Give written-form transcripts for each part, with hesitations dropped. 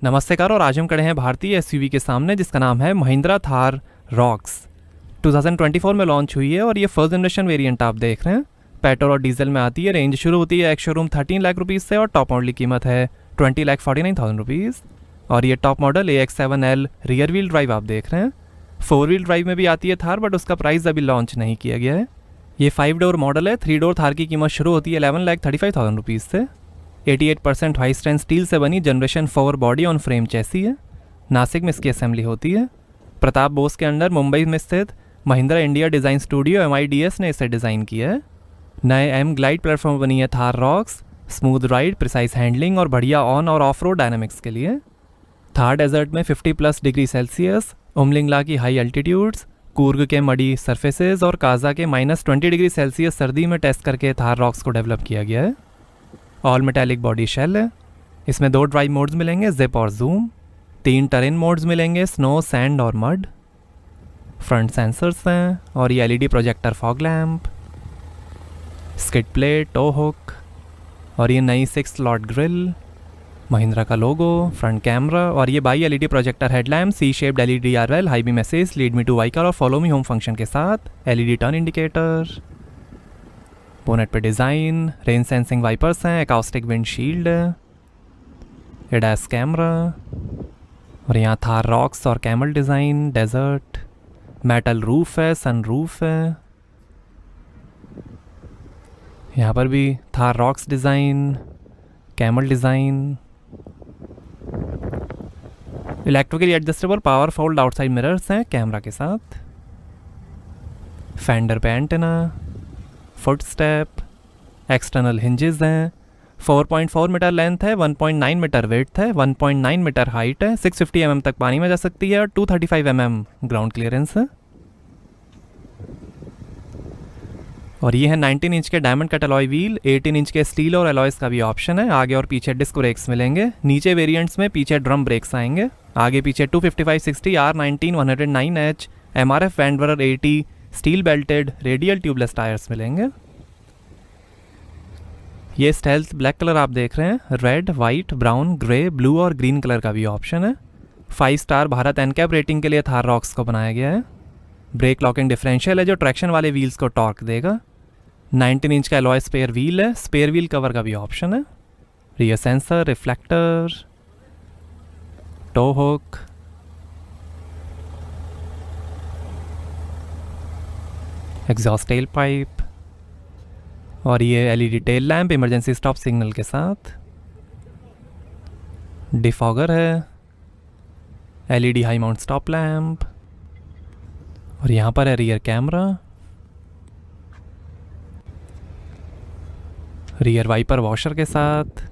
नमस्कार। और आज हम खड़े हैं भारतीय एसयूवी के सामने जिसका नाम है महिंद्रा थार रॉक्स। 2024 में लॉन्च हुई है और ये फर्स्ट जनरेशन वेरिएंट आप देख रहे हैं। पेट्रोल और डीजल में आती है। रेंज शुरू होती है एक्स शोरूम 13 लाख रुपीज़ से और टॉप मॉडल की कीमत है 20,49,000 रुपीज़। और ये top model AX7L rear wheel drive आप देख रहे हैं। 4 व्हील ड्राइव में भी आती है थार, बट उसका प्राइस अभी लॉन्च नहीं किया गया है। ये 5 डोर मॉडल है। 3 डोर थार की कीमत शुरू होती है 11,35,000 रुपीज़ से। 88% हाई स्ट्रेंथ स्टील से बनी generation 4 body on frame chassis है। नासिक में इसकी असेंबली होती है। प्रताप बोस के अंडर मुंबई में स्थित Mahindra India design studio MIDS ने इसे डिज़ाइन किया है। नए M ग्लाइड प्लेटफॉर्म बनी है Thar rocks, smooth ride, precise handling और बढ़िया ऑन और ऑफ रोड डायनामिक्स के लिए। थार डेजर्ट में 50+ डिग्री सेल्सियस, उमलिंगला की हाई एल्टीट्यूड्स, कूर्ग के मडी सरफेसेस और काजा के -20 डिग्री सेल्सियस सर्दी में टेस्ट करके थार रॉक्स को डेवलप किया गया है। ऑल मेटालिक बॉडी शेल है। इसमें 2 ड्राइव मोड्स मिलेंगे, जिप और जूम। 3 टरेन मोड्स मिलेंगे, स्नो, सैंड और मड। फ्रंट सेंसर्स हैं और ये LED projector fog lamp, skid plate, tow hook और ये नई 6 स्लॉट ग्रिल, महिंद्रा का लोगो, फ्रंट कैमरा और ये bi LED projector headlamp, C shaped LED RL, high beam assist, lead me to vehicle और फॉलो मी होम फंक्शन के साथ, LED turn indicator. Bonnet पे डिज़ाइन, रेन सेंसिंग वाइपर्स हैं, acoustic windshield है, ADAS camera और यहाँ Thar Roxx और camel design, desert, metal roof है, सन रूफ है। यहाँ पर भी Thar Roxx design, camel design, electrically adjustable power fold outside mirrors हैं कैमरा के साथ। फेंडर पे antenna, foot step, external hinges हैं। 4.4 मीटर लेंथ है, 1.9 मीटर विड्थ है, 1.9 मीटर हाइट है, 650 mm तक पानी में जा सकती है और 235 mm ग्राउंड क्लियरेंस है। और ये है 19 इंच के diamond cut alloy wheel. 18 inch के स्टील और अलॉयस का भी ऑप्शन है। आगे और पीछे डिस्क ब्रेक्स मिलेंगे। नीचे वेरिएंट्स में पीछे ड्रम ब्रेक्स आएंगे। आगे पीछे 255/60 R19 109H MRF वैंडवरर 80 steel belted radial tubeless tyres मिलेंगे। ये स्टेल्थ ब्लैक कलर आप देख रहे हैं। Red, white, brown, grey, blue और ग्रीन कलर का भी ऑप्शन है। 5 स्टार भारत NCAP रेटिंग के लिए थार रॉक्स को बनाया गया है। ब्रेक लॉकिंग डिफरेंशियल है जो ट्रैक्शन वाले व्हील्स को टॉर्क देगा। 19 इंच का अलॉय स्पेयर व्हील है। स्पेयर व्हील कवर का भी ऑप्शन है। Rear sensor, reflector, tow hook, exhaust tail pipe और ये LED tail lamp emergency stop signal के साथ। डिफॉगर है, LED high mount stop lamp और यहाँ पर है rear camera, rear wiper washer के साथ।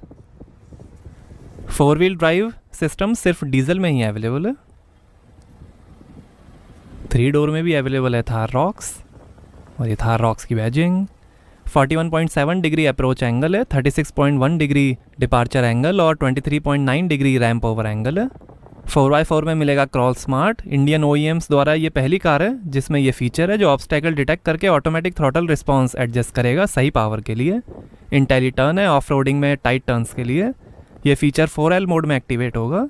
4 व्हील ड्राइव सिस्टम सिर्फ डीजल में ही अवेलेबल है। 3 डोर में भी अवेलेबल है थार रॉक्स और ये थार रॉक्स की बैजिंग। 41.7 डिग्री अप्रोच एंगल है, 36.1 डिग्री डिपार्चर एंगल और 23.9 डिग्री रैंप ओवर एंगल है। 4x4 में मिलेगा क्रॉल स्मार्ट। इंडियन OEMs द्वारा ये पहली कार है जिसमें ये फीचर है जो ऑब्स्टेकल डिटेक्ट करके ऑटोमेटिक थ्रॉटल रिस्पॉन्स एडजस्ट करेगा सही पावर के लिए। इंटेली टर्न है ऑफ रोडिंग में टाइट टर्न्स के लिए। ये फीचर 4L मोड में एक्टिवेट होगा।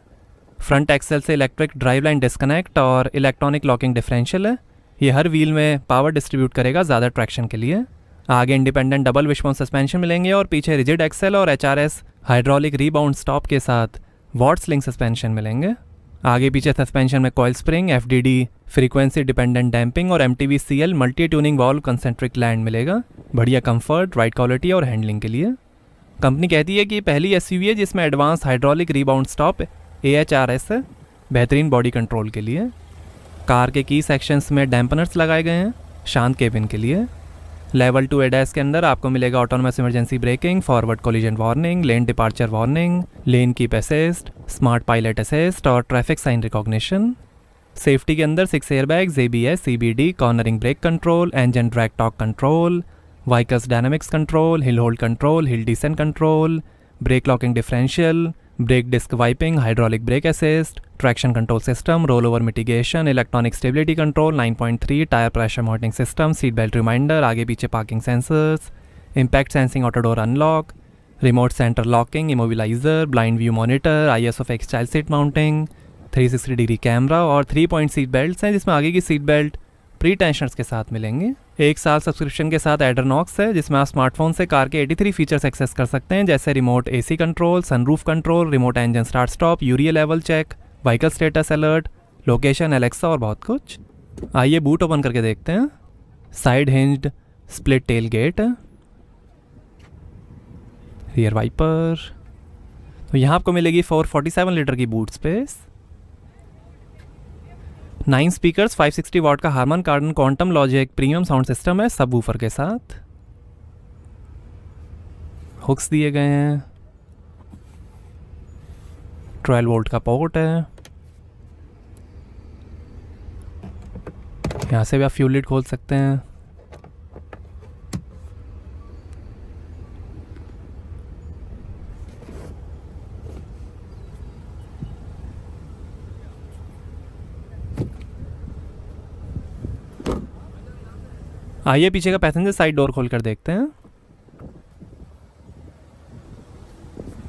फ्रंट एक्सेल से इलेक्ट्रिक ड्राइव लाइन डिस्कनेक्ट और इलेक्ट्रॉनिक लॉकिंग डिफरेंशियल है। ये हर व्हील में पावर डिस्ट्रीब्यूट करेगा ज़्यादा ट्रैक्शन के लिए। आगे इंडिपेंडेंट डबल विशबोन सस्पेंशन मिलेंगे और पीछे रिजिड एक्सेल और HRS हाइड्रोलिक रीबाउंड स्टॉप के साथ वॉट स्लिंग सस्पेंशन मिलेंगे। आगे पीछे सस्पेंशन में coil spring, FDD frequency dependent damping और MTV CL multi tuning valve concentric land मिलेगा। बढ़िया कंफर्ट, राइड क्वालिटी और हैंडलिंग के लिए। कंपनी कहती है कि पहली SUV है जिसमें advance hydraulic rebound stop AHRS है, बेहतरीन बॉडी कंट्रोल के लिए। कार के की सेक्शंस में डैम्पनर्स लगाए गए हैं शांत केबिन के लिए। लेवल 2 ADAS के अंदर आपको मिलेगा autonomous emergency braking, forward collision warning, lane departure warning, lane keep assist, smart pilot assist और ट्रैफिक साइन रिकॉग्निशन। सेफ्टी के अंदर 6 airbags, ABS, CBD, cornering brake control, engine drag torque control, vehicles dynamics control, hill hold control, hill descent control, brake locking differential, brake disc wiping, hydraulic brake assist, traction control system, roll over mitigation, electronic stability control, 9.3 tyre pressure monitoring system, seat belt reminder, आगे पीछे parking sensors, impact sensing auto door unlock, remote centre locking, immobiliser, blind view monitor, ISOFIX child seat mounting, 360 degree camera और 3 point seat belts हैं, जिसमें आगे की seat belt pre tensioners के साथ मिलेंगे। 1 साल सब्सक्रिप्शन के साथ एडरनॉक्स है, जिसमें आप स्मार्टफोन से कार के 83 फीचर्स एक्सेस कर सकते हैं, जैसे remote AC control, sunroof control, remote engine start stop, urea level check, vehicle status alert, location, Alexa और बहुत कुछ। आइए बूट ओपन करके देखते हैं। Side hinged split tail gate, rear wiper. तो यहाँ आपको मिलेगी 447 लीटर की बूट स्पेस, 9 स्पीकर्स, 560 वाट का हारमन कार्डन quantum logic premium sound system है सब वूफर के साथ। हुक्स दिए गए हैं, 12 वोल्ट का पोर्ट है। यहाँ से भी आप फ्यूल लिड खोल सकते हैं। आइए पीछे का पैसेंजर साइड डोर खोल कर देखते हैं।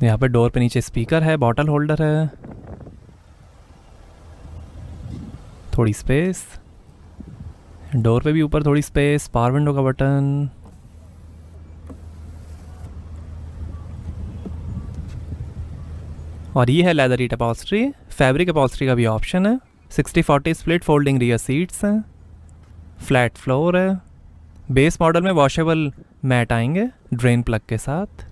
यहाँ पे डोर पे नीचे स्पीकर है, बॉटल होल्डर है, थोड़ी स्पेस। डोर पे भी ऊपर थोड़ी स्पेस, पावर विंडो का बटन। और ये है लेदर ईट अपॉल्स्ट्री, फैब्रिक अपॉल्स्ट्री का भी ऑप्शन है। 60-40 स्प्लिट फोल्डिंग रियर सीट्स हैं, फ्लैट फ्लोर है। बेस मॉडल में वॉशेबल मैट आएंगे ड्रेन प्लग के साथ।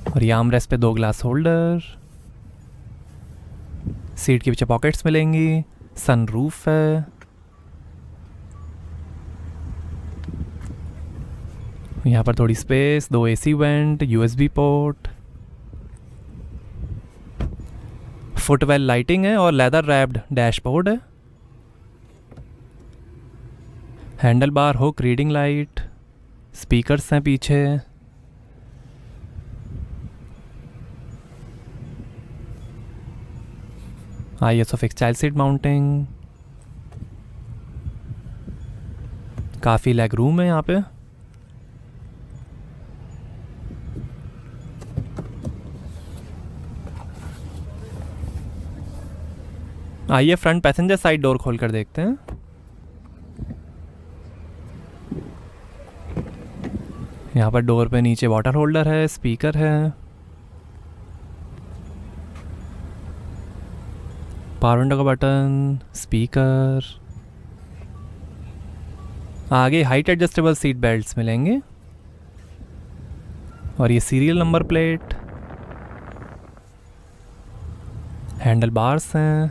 और ये आर्मरेस्ट पे 2 ग्लास होल्डर, सीट के पीछे पॉकेट्स मिलेंगी, सनरूफ है। यहाँ पर थोड़ी space, 2 AC went, USB port, footwell lighting है और लेदर रैप्ड डैशबोर्ड है। Handle bar, hook, reading light, speakers हैं पीछे। ISOFIX चाइल्ड सीट माउंटिंग, काफ़ी लेग रूम है यहाँ पे। आइए फ्रंट पैसेंजर साइड डोर खोल कर देखते हैं। यहाँ पर डोर पे नीचे वाटर होल्डर है, स्पीकर है, पावर विंडो का बटन, स्पीकर। आगे हाइट एडजस्टेबल सीट बेल्ट्स मिलेंगे और ये serial number plate. Handle bars हैं,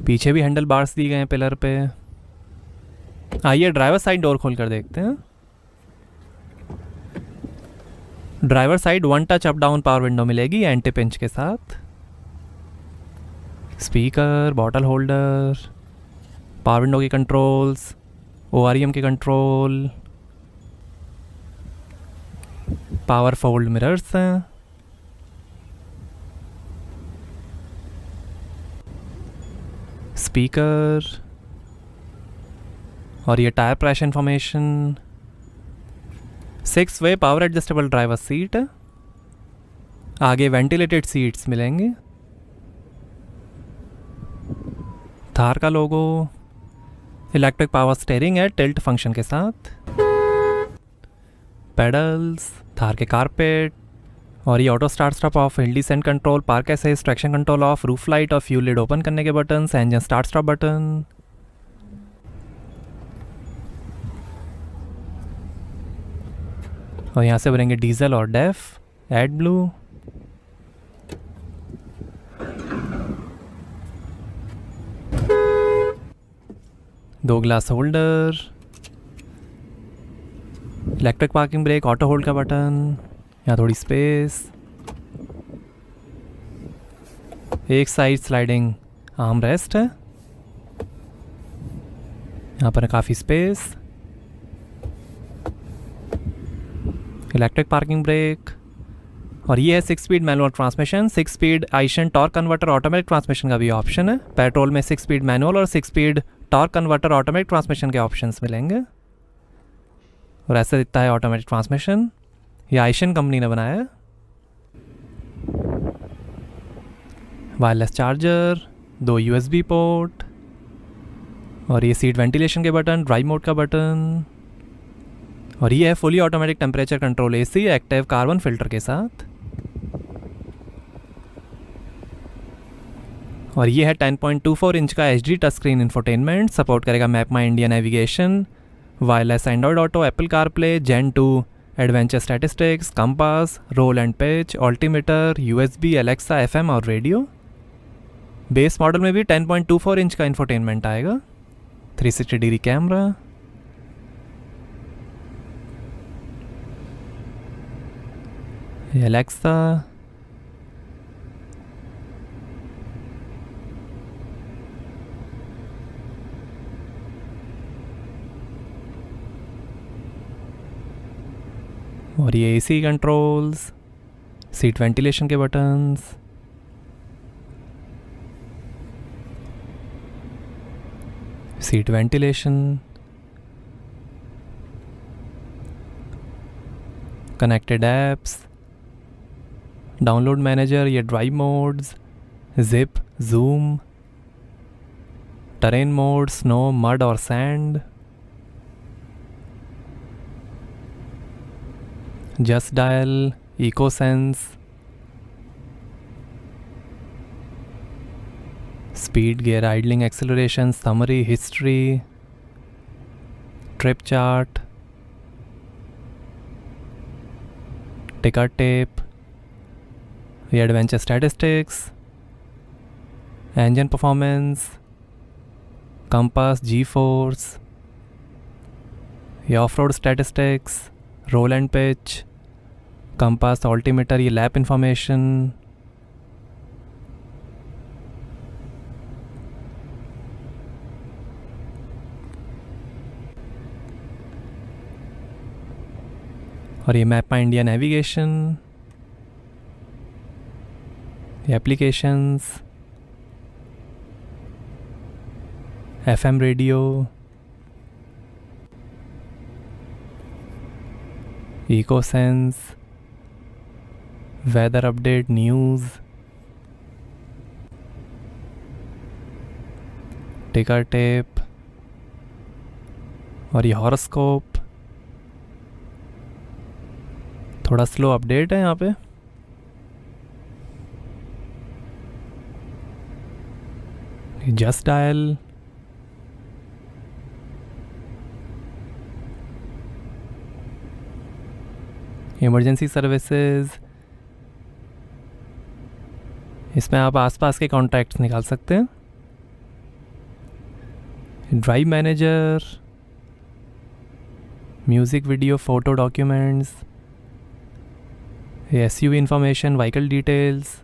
पीछे भी हैंडल बार्स दिए गए हैं पिलर पे। आइए ड्राइवर साइड डोर खोल कर देखते हैं। Driver side 1 touch up down power window मिलेगी एंटी पिंच के साथ। Speaker, bottle holder, power window की कंट्रोल्स, OREM की कंट्रोल, पावर फोल्ड मिरर्स हैं। स्पीकर और ये टायर प्रेशर इंफॉर्मेशन। 6 वे पावर एडजस्टेबल ड्राइवर सीट, आगे वेंटिलेटेड सीट्स मिलेंगे, थार का लोगो, इलेक्ट्रिक पावर स्टीयरिंग है टिल्ट फंक्शन के साथ, पेडल्स, थार के कारपेट और ये auto start stop of, hill descent control, park assist, traction control of, roof light और फ्यूल लिड ओपन करने के button, engine start stop button. और यहाँ से भरेंगे डीजल और डेफ, एड ब्लू। दो glass holder, electric parking brake, auto hold का बटन, यहाँ थोड़ी स्पेस, एक साइड स्लाइडिंग आर्म रेस्ट है, यहाँ पर काफ़ी स्पेस, इलेक्ट्रिक पार्किंग ब्रेक। और ये है 6 speed manual transmission, 6 speed Aisin torque converter automatic transmission का भी ऑप्शन है। पेट्रोल में 6 स्पीड मैनुअल और 6 speed torque converter automatic transmission के ऑप्शंस मिलेंगे। और ऐसा दिखता है ऑटोमेटिक ट्रांसमिशन। ये आइशन कंपनी ने बनाया है। वायरलेस चार्जर, 2 USB पोर्ट, और ये सीट वेंटिलेशन के बटन, ड्राइव मोड का बटन, और ये है fully automatic temperature control AC active carbon filter के साथ। और ये है 10.24 इंच का HD touch screen infotainment, support करेगा map my India navigation, wireless Android auto, Apple CarPlay, Gen 2, adventure statistics, compass, roll and pitch, altimeter, USB, Alexa, FM और radio. Base model में भी 10.24 इंच का इंफोटेनमेंट आएगा, 360 degree camera, Alexa, और ये AC controls, seat ventilation के buttons, seat ventilation, connected apps, download manager, ये drive modes, zip, zoom, terrain mode, snow, mud और sand, just dial, eco sense, speed, gear, idling, acceleration, summary, history, trip chart, ticket tape, ये adventure statistics, engine performance, compass, G force, ये off road statistics, roll and pitch, compass, altimeter, ये lap information, और ये map my India navigation, ये applications, FM radio, eco sense, weather update, news, ticket tape, और ये horoscope. थोड़ा slow update है यहाँ पे। जस्ट डायल, इमरजेंसी सर्विसेज, इसमें आप आसपास के कॉन्टैक्ट्स निकाल सकते हैं। Drive manager, music, video, photo, documents, SUV information, vehicle details,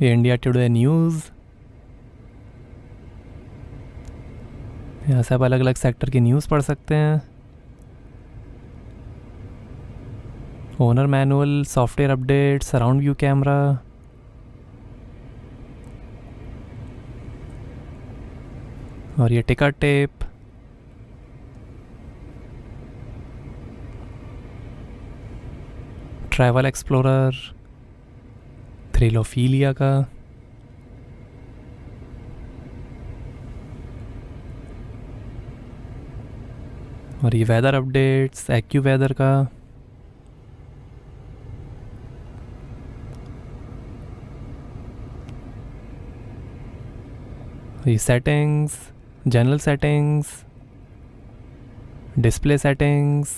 ये इंडिया टुडे न्यूज़। यहाँ से आप अलग अलग सेक्टर की न्यूज़ पढ़ सकते हैं। Owner manual, software update, surround view camera, और ये ticket tape, travel explorer, Thrillophilia का, और ये वेदर अपडेट्स, एक्यू वेदर का, ये settings, general settings, display settings,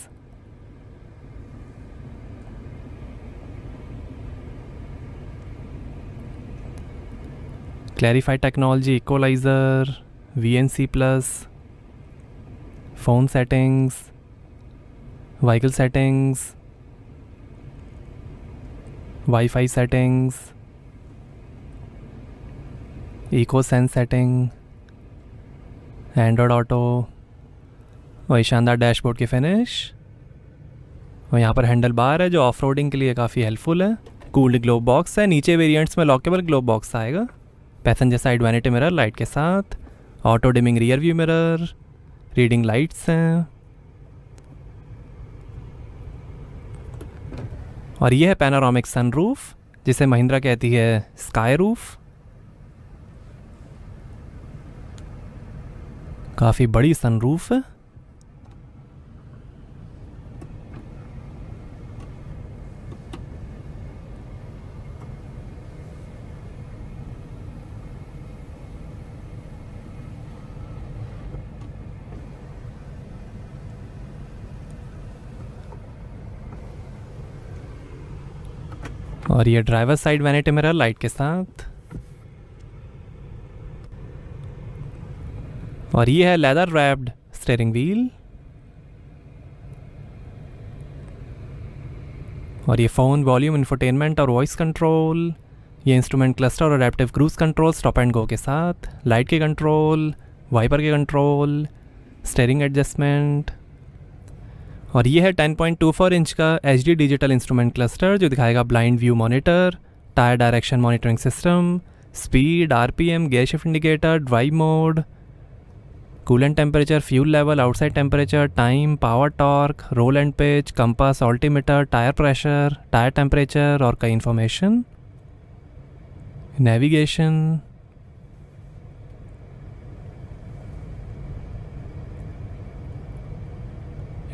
clarify technology, equaliser, VNC plus, phone settings, vehicle settings, wifi settings, eco sense setting, Android auto, वही शानदार dashboard की finish, और यहाँ पर हैंडल बार है जो ऑफ रोडिंग के लिए काफ़ी हेल्पफुल है। कूल्ड ग्लोब बॉक्स है, नीचे वेरिएंट्स में लॉकेबल ग्लोब बॉक्स आएगा। Passenger side vanity mirror light के साथ, auto dimming rear view mirror, reading lights हैं। और ये है पैनोरामिक सनरूफ, जिसे महिंद्रा कहती है स्काई रूफ। काफ़ी बड़ी सनरूफ है। और ये driver side vanity mirror light के साथ। और ये है लेदर रैप्ड स्टीयरिंग व्हील। और ये फ़ोन, वॉल्यूम, इंफोटेनमेंट और वॉइस कंट्रोल। ये इंस्ट्रूमेंट क्लस्टर और adaptive cruise control stop and go के साथ, लाइट के कंट्रोल, वाइपर के कंट्रोल, स्टीयरिंग एडजस्टमेंट। और ये है 10.24 इंच का HD डिजिटल इंस्ट्रूमेंट क्लस्टर, जो दिखाएगा blind view monitor, tyre direction monitoring system, speed, RPM, gear shift indicator, drive mode, coolant temperature, fuel level, outside temperature, time, power torque, roll and pitch, compass, altimeter, tyre pressure, tyre temperature और कई information, navigation.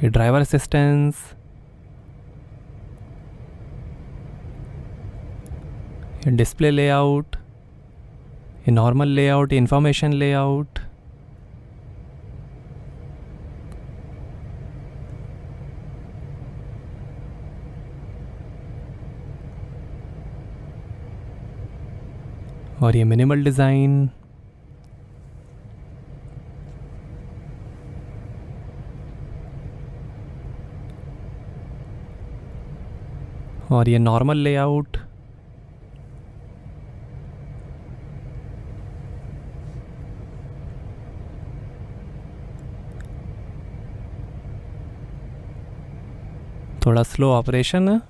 ये driver assistance, ये display layout, ये normal layout, information layout. और ये minimal design. और ये normal layout. थोड़ा स्लो ऑपरेशन है।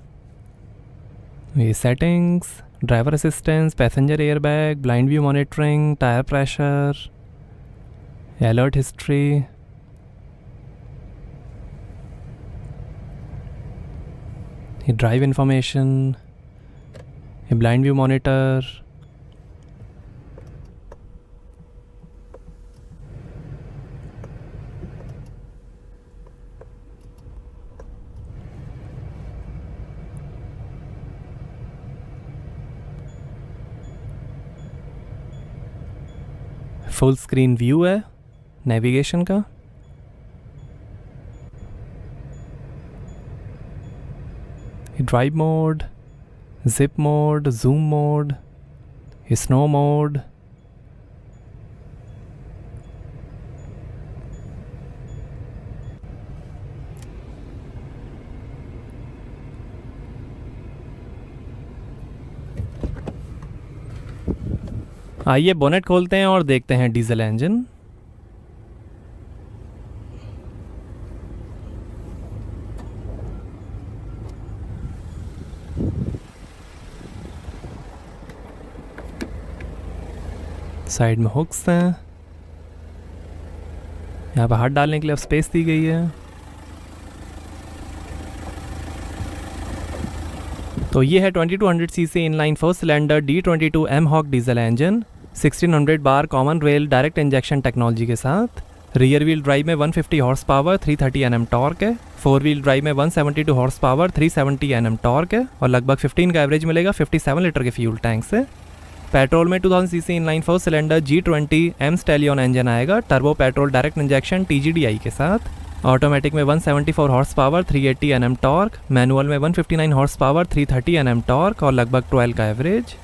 ये settings, driver assistance, passenger airbag, blind view monitoring, tyre pressure, alert history. ये ड्राइव इंफॉर्मेशन, ये blind view monitor. Full screen view है नेविगेशन का। Drive mode, zip mode, zoom mode, snow mode. आइए bonnet खोलते हैं और देखते हैं डीजल इंजन। साइड में हुक्स हैं, यहाँ पर हाथ डालने के लिए अब स्पेस दी गई है। तो ये है 2200 cc inline 4 cylinder D22 M-Hawk diesel engine 1600 bar common rail direct injection technology के साथ। रियर व्हील ड्राइव में 150 हॉर्स पावर 330 Nm टॉर्क है। फोर व्हील ड्राइव में 172 हॉर्स पावर 370 Nm टॉर्क है और लगभग 15 का एवरेज मिलेगा 57 लीटर के फ्यूल टैंक से। पेट्रोल में 2000 cc inline 4 cylinder G20 M stallion engine आएगा turbo petrol direct injection TGDI के साथ। ऑटोमेटिक में 174 horse power 380 Nm torque, manual में 159 हॉर्स पावर 330 Nm टॉर्क और लगभग 12 का average.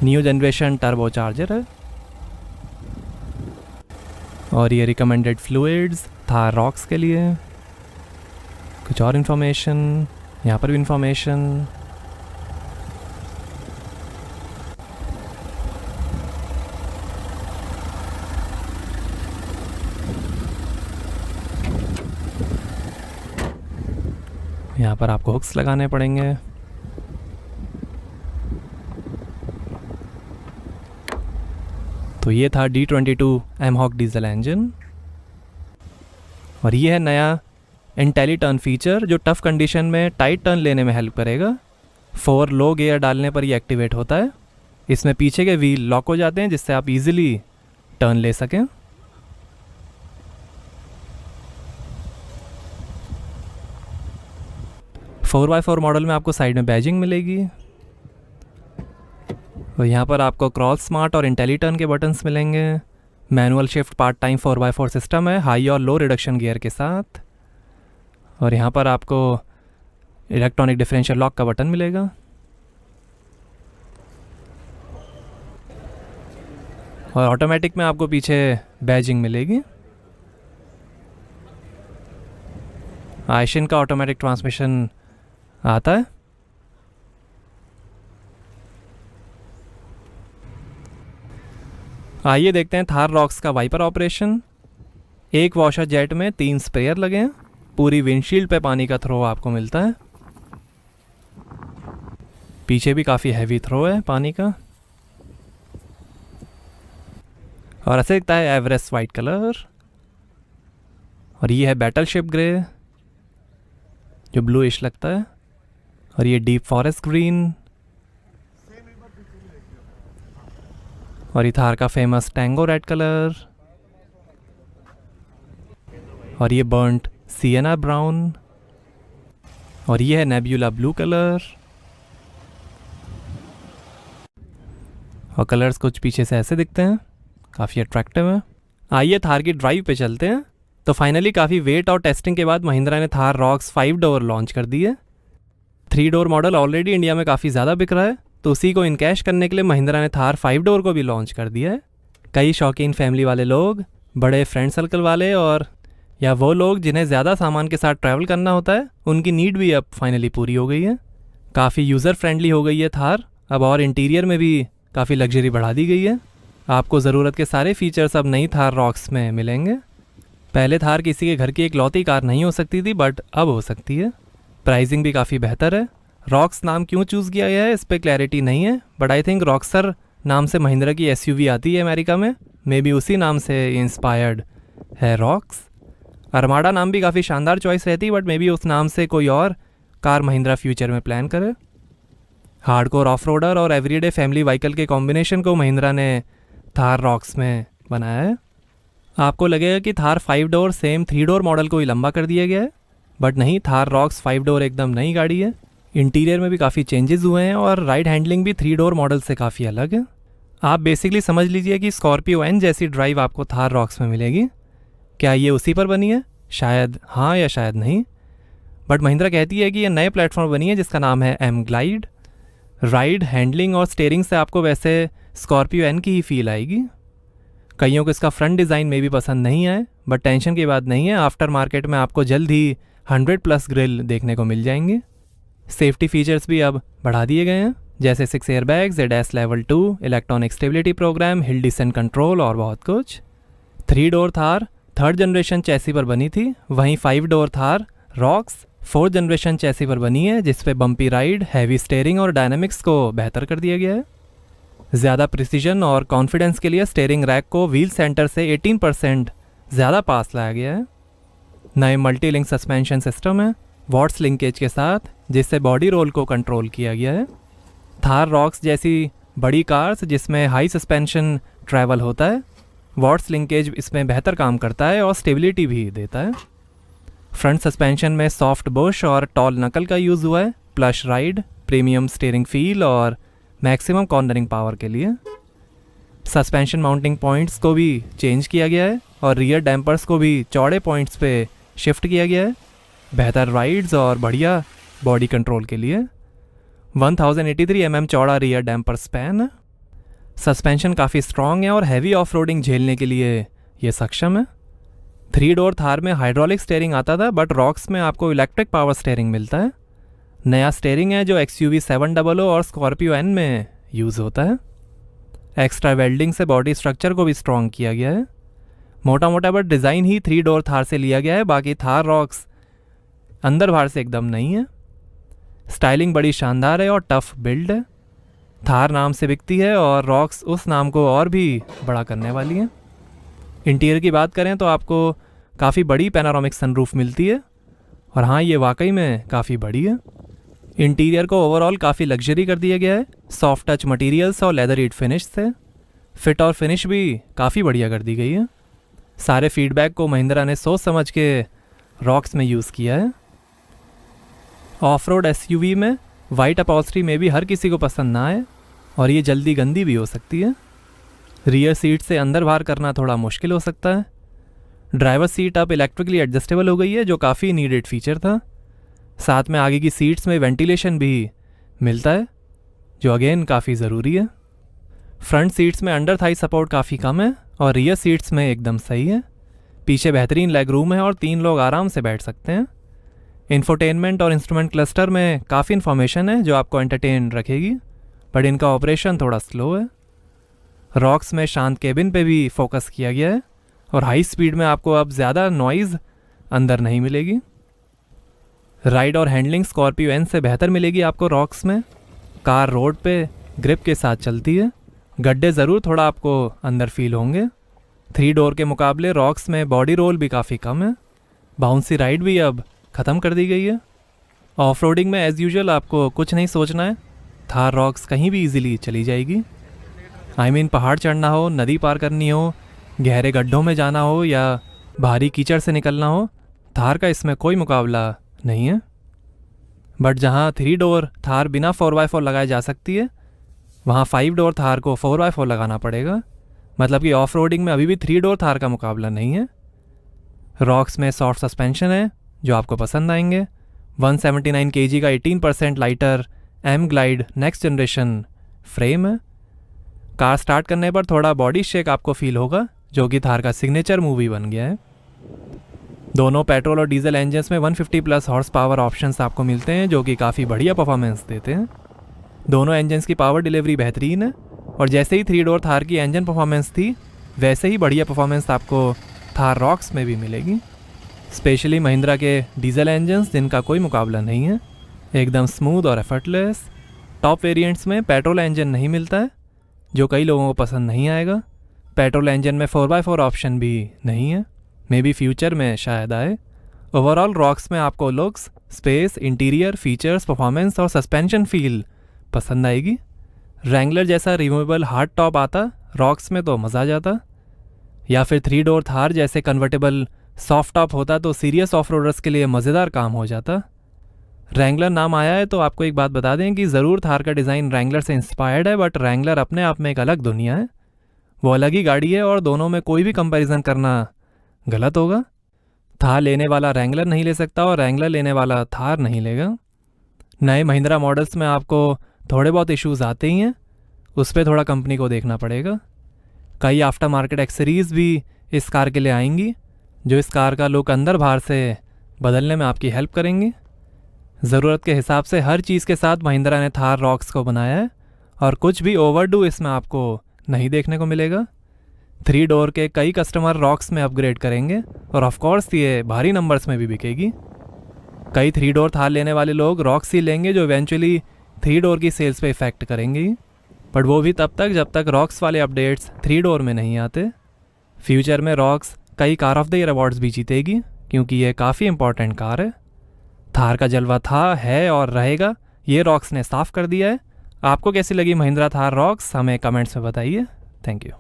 New generation turbo charger है। और ये रिकमेंडेड फ्लूइड्स थार रॉक्स के लिए। कुछ और इन्फॉर्मेशन, यहाँ पर भी इन्फॉर्मेशन। यहाँ पर आपको हुक्स लगाने पड़ेंगे। तो ये था D22 एमहॉक डीजल इंजन। और ये है नया इंटेली टर्न फीचर जो टफ कंडीशन में टाइट टर्न लेने में हेल्प करेगा। 4 लो गियर डालने पर ये एक्टिवेट होता है। इसमें पीछे के व्हील लॉक हो जाते हैं जिससे आप इजीली टर्न ले सकें। फोर बाई 4 मॉडल में आपको साइड में बैजिंग मिलेगी और यहाँ पर आपको क्रॉस स्मार्ट और इंटेली टर्न के बटन्स मिलेंगे। Manual shift part time 4x4 system है हाई और लो रिडक्शन गियर के साथ। और यहाँ पर आपको इलेक्ट्रॉनिक डिफरेंशियल लॉक का बटन मिलेगा। और ऑटोमेटिक में आपको पीछे बैजिंग मिलेगी। आयशिन का ऑटोमेटिक ट्रांसमिशन आता है। आइए देखते हैं थार रॉक्स का वाइपर ऑपरेशन। एक वॉशर जेट में 3 स्प्रेयर लगे हैं। पूरी विंडशील्ड पे पानी का थ्रो आपको मिलता है। पीछे भी काफ़ी हैवी थ्रो है पानी का। और ऐसे दिखता है एवरेस्ट वाइट कलर। और ये है बैटलशिप ग्रे जो ब्लूइश लगता है। और ये डीप फॉरेस्ट ग्रीन। और ये थार का फेमस टैंगो रेड कलर। और ये बर्न्ट सिएना ब्राउन। और ये है नेब्यूला ब्लू कलर। और कलर्स कुछ पीछे से ऐसे दिखते हैं, काफ़ी अट्रैक्टिव है। आइए थार की ड्राइव पे चलते हैं। तो फाइनली काफ़ी वेट और टेस्टिंग के बाद महिंद्रा ने थार रॉक्स 5 डोर लॉन्च कर दी है। 3 डोर मॉडल ऑलरेडी इंडिया में काफ़ी ज़्यादा बिक रहा है, तो उसी को इनकैश करने के लिए महिंद्रा ने थार 5 डोर को भी लॉन्च कर दिया है। कई शौकीन फैमिली वाले लोग, बड़े फ्रेंड सर्कल वाले और या वो लोग जिन्हें ज़्यादा सामान के साथ ट्रैवल करना होता है, उनकी नीड भी अब फाइनली पूरी हो गई है। काफ़ी यूज़र फ्रेंडली हो गई है थार अब, और इंटीरियर में भी काफ़ी लग्जरी बढ़ा दी गई है। आपको ज़रूरत के सारे फीचर्स अब नई थार रॉक्स में मिलेंगे। पहले थार किसी के घर की एक लौती कार नहीं हो सकती थी, बट अब हो सकती है। प्राइसिंग भी काफ़ी बेहतर है। रॉक्स नाम क्यों चूज़ किया गया है इस पर क्लैरिटी नहीं है, बट आई थिंक रॉक्सर नाम से महिंद्रा की एसयूवी आती है अमेरिका में, मे बी उसी नाम से इंस्पायर्ड है रॉक्स। अरमाडा नाम भी काफ़ी शानदार चॉइस रहती, बट मे बी उस नाम से कोई और कार महिंद्रा फ्यूचर में प्लान करे। हार्डकोर ऑफ रोडर और एवरीडे फैमिली व्हीकल के कॉम्बिनेशन को महिंद्रा ने थार रॉक्स में बनाया है। आपको लगेगा कि Thar 5 door same 3 door model को ही लंबा कर दिया गया है, बट नहीं, थार रॉक्स 5 डोर एकदम नई गाड़ी है। इंटीरियर में भी काफ़ी चेंजेस हुए हैं और राइड हैंडलिंग भी 3 डोर मॉडल से काफ़ी अलग है। आप बेसिकली समझ लीजिए कि स्कॉर्पियो एन जैसी ड्राइव आपको थार रॉक्स में मिलेगी। क्या ये उसी पर बनी है? शायद हाँ या शायद नहीं, बट महिंद्रा कहती है कि ये नए प्लेटफॉर्म बनी है जिसका नाम है एम ग्लाइड। राइड हैंडलिंग और स्टीयरिंग से आपको वैसे स्कॉर्पियो एन की ही फील आएगी। कईयों को इसका फ्रंट डिज़ाइन में भी पसंद नहीं आए, बट टेंशन की बात नहीं है, आफ्टर मार्केट में आपको जल्द ही 100+ ग्रिल देखने को मिल जाएंगे। सेफ्टी फीचर्स भी अब बढ़ा दिए गए हैं, जैसे 6 airbags, ADAS level 2, electronic stability programme, hill descent control और बहुत कुछ। 3 door Thar 3rd generation chassis पर बनी थी, वहीं 5 door Thar rocks 4th generation chassis पर बनी है, जिसपे बम्पी राइड, हैवी स्टीयरिंग और डायनामिक्स को बेहतर कर दिया गया है। ज़्यादा प्रिसीजन और कॉन्फिडेंस के लिए स्टीयरिंग रैक को व्हील सेंटर से 18% ज़्यादा पास लाया गया है। नए मल्टी लिंक सस्पेंशन सिस्टम है वॉट्स लिंकेज के साथ, जिससे बॉडी रोल को कंट्रोल किया गया है। थार रॉक्स जैसी बड़ी कार्स जिसमें हाई सस्पेंशन ट्रैवल होता है, वॉट्स लिंकेज इसमें बेहतर काम करता है और स्टेबिलिटी भी देता है। फ्रंट सस्पेंशन में सॉफ्ट बुश और टॉल नकल का यूज़ हुआ है, plush ride, premium steering feel और मैक्सिमम कॉर्नरिंग पावर के लिए। सस्पेंशन माउंटिंग पॉइंट्स को भी चेंज किया गया है और रियर डैम्पर्स को भी चौड़े पॉइंट्स पे शिफ्ट किया गया है, बेहतर राइड्स और बढ़िया बॉडी कंट्रोल के लिए। 1083 mm चौड़ा रियर डैम्पर स्पैन है। सस्पेंशन काफ़ी स्ट्रॉन्ग है और हैवी ऑफ रोडिंग झेलने के लिए ये सक्षम है। 3 डोर थार में हाइड्रोलिक स्टीयरिंग आता था, बट रॉक्स में आपको इलेक्ट्रिक पावर स्टीयरिंग मिलता है। नया स्टीयरिंग है जो XUV 700 और स्कॉर्पियो एन में यूज़ होता है। एक्स्ट्रा वेल्डिंग से बॉडी स्ट्रक्चर को भी स्ट्रॉन्ग किया गया है। मोटा मोटा but design he 3 door Thar से लिया गया है, बाकी थार रॉक्स अंदर बाहर से एकदम नहीं है। स्टाइलिंग बड़ी शानदार है और टफ बिल्ड है। थार नाम से बिकती है और रॉक्स उस नाम को और भी बड़ा करने वाली है। इंटीरियर की बात करें तो आपको काफ़ी बड़ी पैनारोमिक सनरूफ मिलती है और हाँ, ये वाकई में काफ़ी बड़ी है। इंटीरियर को ओवरऑल काफ़ी लग्जरी कर दिया गया है, सॉफ्ट टच मटेरियल्स और लेदर ईट फिनिश से। फिट और फिनिश भी काफ़ी बढ़िया कर दी गई है। सारे फीडबैक को महिंद्रा ने सोच समझ के रॉक्स में यूज़ किया है। ऑफ रोड SUV में वाइट अपॉल्स्ट्री में भी हर किसी को पसंद ना आए और ये जल्दी गंदी भी हो सकती है। रियर सीट से अंदर बाहर करना थोड़ा मुश्किल हो सकता है। ड्राइवर सीट अब इलेक्ट्रिकली एडजस्टेबल हो गई है, जो काफ़ी नीडेड फीचर था। साथ में आगे की सीट्स में वेंटिलेशन भी मिलता है, जो अगेन काफ़ी ज़रूरी है। फ्रंट सीट्स में अंडर थाई सपोर्ट काफ़ी कम है और रियर सीट्स में एकदम सही है। पीछे बेहतरीन लेग रूम है और 3 लोग आराम से बैठ सकते हैं। इंफोटेनमेंट और इंस्ट्रूमेंट क्लस्टर में काफ़ी इन्फॉर्मेशन है जो आपको एंटरटेन रखेगी, बट इनका ऑपरेशन थोड़ा स्लो है। रॉक्स में शांत केबिन पे भी फोकस किया गया है और हाई स्पीड में आपको अब ज़्यादा नॉइज़ अंदर नहीं मिलेगी। राइड और हैंडलिंग स्कॉर्पियो एन से बेहतर मिलेगी आपको रॉक्स में। कार रोड पे ग्रिप के साथ चलती है, गड्ढे ज़रूर थोड़ा आपको अंदर फील होंगे। 3 डोर के मुकाबले रॉक्स में बॉडी रोल भी काफ़ी कम है। बाउंसी राइड भी अब ख़त्म कर दी गई है। ऑफ रोडिंग में एज़ यूजुअल आपको कुछ नहीं सोचना है, थार रॉक्स कहीं भी इजीली चली जाएगी। पहाड़ चढ़ना हो, नदी पार करनी हो, गहरे गड्ढों में जाना हो या भारी कीचड़ से निकलना हो, थार का इसमें कोई मुकाबला नहीं है। बट जहाँ 3 डोर थार बिना 4x4 लगाई जा सकती है, वहाँ 5 डोर थार को 4x4 लगाना पड़ेगा। मतलब कि ऑफ रोडिंग में अभी भी 3 डोर थार का मुकाबला नहीं है। रॉक्स में सॉफ्ट सस्पेंशन है जो आपको पसंद आएंगे। 179 kg का 18% lighter M glide next generation frame है। कार स्टार्ट करने पर थोड़ा बॉडी शेक आपको फील होगा, जो कि थार का सिग्नेचर मूव ही बन गया है। दोनों पेट्रोल और डीजल इंजन्स में 150+ हॉर्स पावर ऑप्शंस आपको मिलते हैं, जो कि काफ़ी बढ़िया परफॉर्मेंस देते हैं। दोनों इंजन्स की पावर डिलीवरी बेहतरीन है और जैसे ही 3 डोर थार की इंजन परफॉर्मेंस थी, वैसे ही बढ़िया परफॉर्मेंस आपको थार रॉक्स में भी मिलेगी। स्पेशली महिंद्रा के डीजल इंजन्स, जिनका कोई मुकाबला नहीं है, एकदम स्मूथ और एफर्टलेस। टॉप वेरिएंट्स में पेट्रोल इंजन नहीं मिलता है, जो कई लोगों को पसंद नहीं आएगा। पेट्रोल इंजन में 4x4 ऑप्शन भी नहीं है, मे बी फ्यूचर में शायद आए। ओवरऑल रॉक्स में आपको looks, space, interior, features, performance और सस्पेंशन फील पसंद आएगी। रैंगलर जैसा रिमूवेबल हार्ड टॉप आता रॉक्स में तो मज़ा आ जाता, या फिर 3 डोर थार जैसे कन्वर्टेबल सॉफ्ट टॉप होता तो सीरियस ऑफ रोडर्स के लिए मज़ेदार काम हो जाता। रैंगलर नाम आया है तो आपको एक बात बता दें कि ज़रूर थार का डिज़ाइन रैंगलर से इंस्पायर्ड है, बट रैंगलर अपने आप में एक अलग दुनिया है। वो अलग ही गाड़ी है और दोनों में कोई भी कंपैरिजन करना गलत होगा। थार लेने वाला रैंगलर नहीं ले सकता और रैंगलर लेने वाला थार नहीं लेगा। नए महिंद्रा मॉडल्स में आपको थोड़े बहुत इश्यूज़ आते ही हैं, उस पर थोड़ा कंपनी को देखना पड़ेगा। कई आफ्टर मार्केट एक्सेसरीज़ भी इस कार के लिए आएंगी, जो इस कार का लुक अंदर बाहर से बदलने में आपकी हेल्प करेंगी। ज़रूरत के हिसाब से हर चीज़ के साथ महिंद्रा ने थार रॉक्स को बनाया है और कुछ भी ओवरडू इसमें आपको नहीं देखने को मिलेगा। 3 डोर के कई कस्टमर रॉक्स में अपग्रेड करेंगे और ऑफ कोर्स ये भारी नंबर्स में भी बिकेगी। कई 3 डोर थार लेने वाले लोग रॉक्स ही लेंगे, जो इवेंचुअली 3 डोर की सेल्स पे इफेक्ट करेंगे, बट वो भी तब तक जब तक रॉक्स वाले अपडेट्स 3 डोर में नहीं आते। फ्यूचर में रॉक्स कई car of the year awards भी जीतेगी, क्योंकि ये काफ़ी इंपॉर्टेंट कार है। थार का जलवा था, है और रहेगा, ये रॉक्स ने साफ कर दिया है। आपको कैसी लगी महिंद्रा थार रॉक्स, हमें कमेंट्स में बताइए। Thank you.